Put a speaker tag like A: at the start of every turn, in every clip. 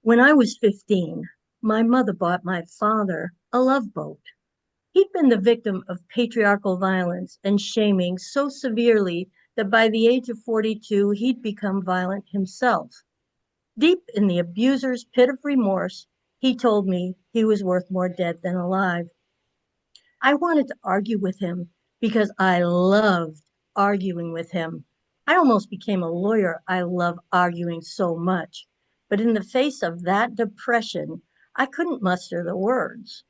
A: When I was 15, my mother bought my father a love boat. He'd been the victim of patriarchal violence and shaming so severely that by the age of 42, he'd become violent himself. Deep in the abuser's pit of remorse, he told me he was worth more dead than alive. I wanted to argue with him because I loved arguing with him. I almost became a lawyer. I love arguing so much. But in the face of that depression, I couldn't muster the words.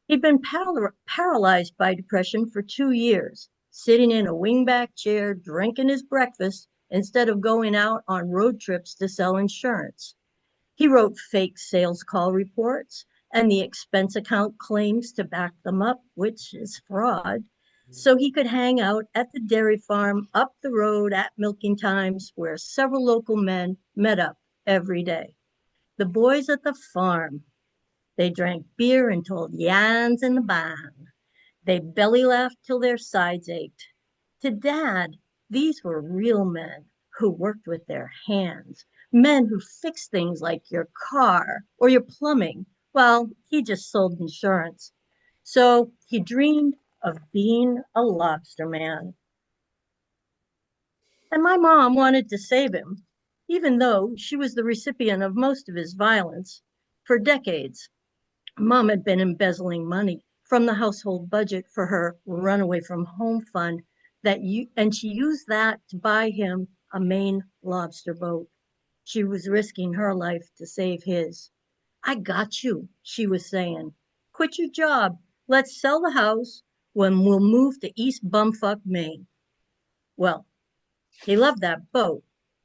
A: He'd been paralyzed by depression for 2 years, sitting in a wingback chair, drinking his breakfast instead of going out on road trips to sell insurance. He wrote fake sales call reports and the expense account claims to back them up, which is fraud, so he could hang out at the dairy farm up the road at milking times where several local men met up every day. The boys at the farm, they drank beer and told yarns in the barn. They belly laughed till their sides ached. To Dad, these were real men who worked with their hands, men who fixed things like your car or your plumbing, while he just sold insurance. So he dreamed of being a lobster man. And my mom wanted to save him, even though she was the recipient of most of his violence. For decades, Mom had been embezzling money from the household budget for her runaway from home fund and she used that to buy him a Maine lobster boat. She was risking her life to save his. I got you, she was saying. Quit your job. Let's sell the house when we'll move to East Bumfuck, Maine. Well, he loved that boat,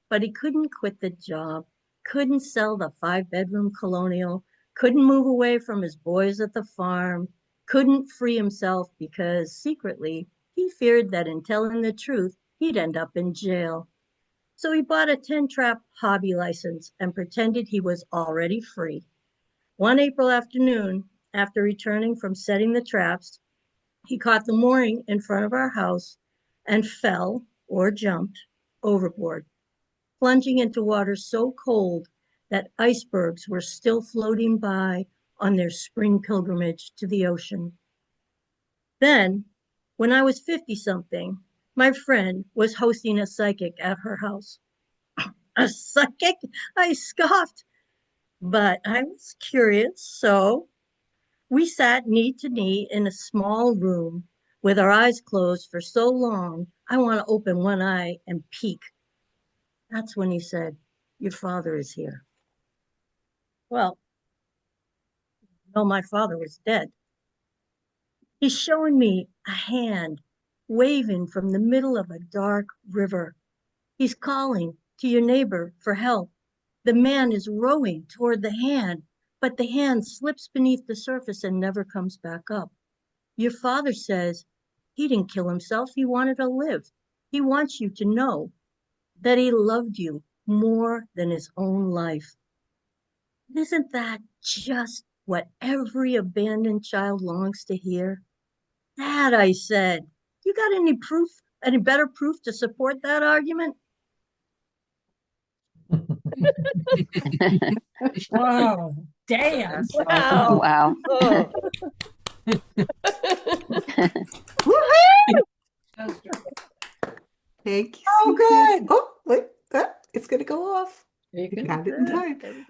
A: but he couldn't quit the job, couldn't sell the 5-bedroom colonial, couldn't move away from his boys at the farm, couldn't free himself because secretly he feared that in telling the truth, he'd end up in jail. So he bought a 10-trap hobby license and pretended he was already free. One April afternoon, after returning from setting the traps, he caught the mooring in front of our house and fell or jumped overboard, plunging into water so cold that icebergs were still floating by on their spring pilgrimage to the ocean. Then, when I was 50 something, my friend was hosting a psychic at her house. A psychic? I scoffed, but I was curious, so we sat knee to knee in a small room with our eyes closed for so long, I want to open one eye and peek. That's when he said, "Your father is here." Well, no, my father was dead. He's showing me a hand waving from the middle of a dark river. He's calling to your neighbor for help. The man is rowing toward the hand, but the hand slips beneath the surface and never comes back up. Your father says he didn't kill himself. He wanted to live. He wants you to know that he loved you more than his own life. Isn't that just what every abandoned child longs to hear? Dad, I said, you got any proof, any better proof to support that argument?
B: Wow. Damn.
A: Wow.
C: Wow.
A: Oh.
D: Thank you.
B: Oh, good.
D: Oh, wait, it's going to go off.
B: You
D: Got it in time.